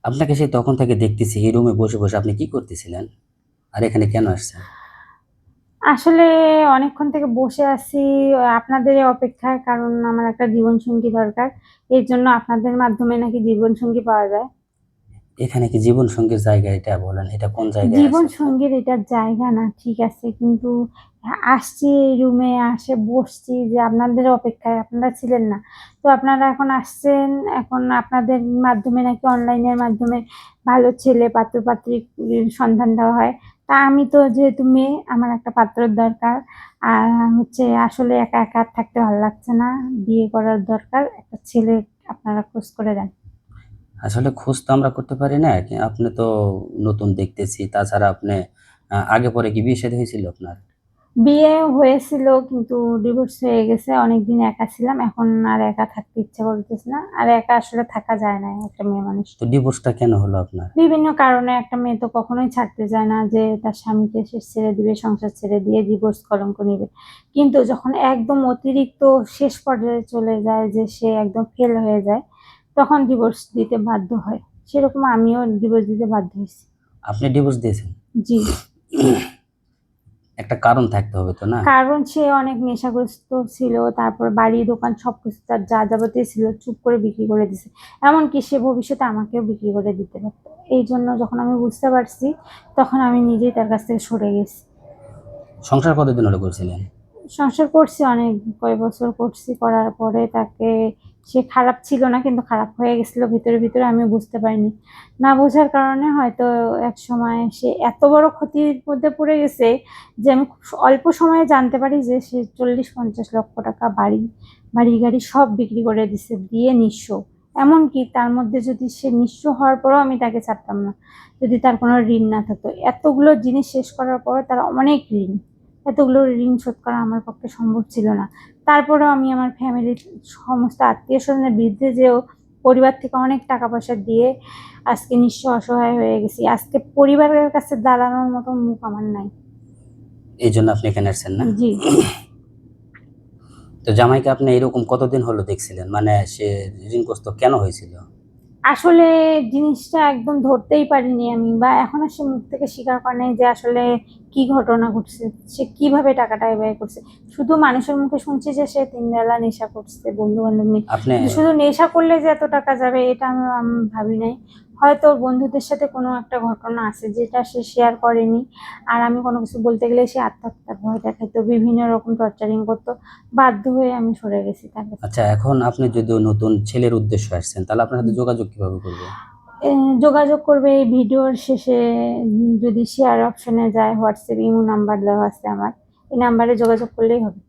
আপনাকে সেই তখন থেকে দেখতেছি এই রুমে বসে বসে আপনি কি করতেছিলেন? আর এখানে কেন আসছেন? আসলে অনেকক্ষণ থেকে বসে আছি আপনাদেরই অপেক্ষায়, কারণ আমার একটা জীবনসঙ্গী দরকার। এর জন্য আপনাদের মাধ্যমে নাকি জীবনসঙ্গী পাওয়া যায়। এখানে কি জীবন সঙ্গীর জায়গা? এটা বলেন, এটা কোন জায়গায় জীবন আছে আপনার? সঙ্গীর এটা জায়গা না, ঠিক আছে, কিন্তু আসছি রুমে আসে বসছি যে আপনাদের অপেক্ষায়, আপনারা ছিলেন না। তো আপনারা এখন আসছেন, এখন আপনাদের মাধ্যমে নাকি অনলাইনের মাধ্যমে ভালো ছেলে পাত্র পাত্রী সন্ধান দেওয়া হয়। তা আমি তো যেহেতু মেয়ে, আমার একটা পাত্রের দরকার। আর হচ্ছে আসলে একা একা আর থাকতে ভালো লাগছে না, বিয়ে করার দরকার, একটা ছেলে আপনারা খোঁজ করে দেন। আসলে খোঁজ তো আমরা করতে পারি না। আপনি তো নতুন দেখতেছি। তাছাড়া আপনি আগে পরে কি বিয়ে শাদী হয়েছিল আপনার? বিয়ে হয়েছিল কিন্তু ডিভোর্স হয়ে গেছে। অনেকদিন একা ছিলাম, এখন আর একা থাকতে ইচ্ছা করতেছে না। আর একা আসলে থাকা যায় না একটা মেয়ে মানুষ। তো ডিভোর্সটা কেন হলো আপনার? বিভিন্ন কারণে একটা মেয়ে তো কখনোই ছাড়তে চায় না যে তার স্বামীকে সে ছেড়ে দিবে, সংসার ছেড়ে দিয়ে ডিভোর্স কলঙ্ক নিবে। কিন্তু যখন একদম অতিরিক্ত শেষ পর্যায়ে চলে যায়, যে সে একদম ফেল হয়ে যায়, তখন ডিভোর্স দিতে বাধ্য হয়। সেরকম আমিও ডিভোর্স দিতে বাধ্য হয়েছি। আপনি ডিভোর্স দিয়েছেন? জি। একটা কারণ থাকতে হবে তো, না? কারণ সে অনেক নেশাগ্রস্ত ছিল, তারপর বাড়ি দোকান সবকিছু তার যা যাবতীয় ছিল চুপ করে বিক্রি করে দিছে। এমনকি সে ভবিষ্যতে আমাকেও বিক্রি করে দিতে পারতো। এই জন্য যখন আমি বুঝতে পারছি, তখন আমি নিজেই তার কাছ থেকে সরে গেছি। সংসার কতদিন হলো করছিলেন? সংসার করছি, অনেক কয়েক বছর করছি। করার পরে তাকে, সে খারাপ ছিল না কিন্তু খারাপ হয়ে গেছিল ভিতরে ভিতরে, আমি বুঝতে পারিনি। না বোঝার কারণে হয়তো এক সময় সে এত বড় ক্ষতির মধ্যে পড়ে গেছে যে আমি খুব অল্প সময়ে জানতে পারি যে সে 40-50 লক্ষ টাকা বাড়ি বাড়ি গাড়ি সব বিক্রি করে দিছে, দিয়ে নিঃস্ব। এমনকি তার মধ্যে যদি সে নিঃস্ব হওয়ার পরেও আমি তাকে ছাড়তাম না, যদি তার কোনো ঋণ না থাকতো। এতগুলো জিনিস শেষ করার পরে তার অনেক ঋণ, এতগুলো ঋণ শোধ করা আমার পক্ষে সম্ভব ছিল না। তারপরেও আমি আমার ফ্যামিলির সমস্ত আত্মীয় স্বজনের বিরুদ্ধে যেও পরিবার থেকে অনেক টাকা পয়সা দিয়ে আজকে নিঃস্ব অসহায় হয়ে গেছি। আজকে পরিবারের কাছে দাঁড়ানোর মতো মুখ আমার নাই। এই জন্য আপনি এখানে আসছেন, না? জি। তো জামাইকে আপনি এরকম কতদিন হলো দেখছিলেন? মানে সে ঋণগ্রস্ত কেন হয়েছিল? আসলে জিনিসটা একদম ধরতেই পারিনি আমি, বা এখনো সে মুখ থেকে স্বীকার করে নাই যে আসলে কি ঘটনা ঘটছে, সে কিভাবে টাকাটা ব্যয় করছে। শুধু মানুষের মুখে শুনছি যে সে 3 বেলা নেশা করছে বন্ধু বান্ধব নিয়ে, আপনি কিন্তু শুধু নেশা করলে যে এত টাকা যাবে এটা আমি ভাবি নাই। হয়তো বন্ধুদের সাথে কোনো একটা ঘটনা আছে যেটা সে শেয়ার করেনি। আর আমি কোনো কিছু বলতে গেলে সে আত্মহত্যার ভয় দেখাইতো, বিভিন্ন রকম টর্চারিং করতো। বাধ্য হয়ে আমি সরে গেছি তার কাছ আচ্ছা, থেকে। এখন আপনি যদিও নতুন ছেলের উদ্দেশ্যে আসছেন, তাহলে আপনার সাথে হুম। যোগাযোগ কিভাবে করবে? যোগাযোগ করবে এই ভিডিওর শেষে, যদি শেয়ার অপশনে যায়, হোয়াটসঅ্যাপ ইমো নাম্বার দেওয়া আছে আমার, এই নাম্বারে যোগাযোগ করলেই হবে।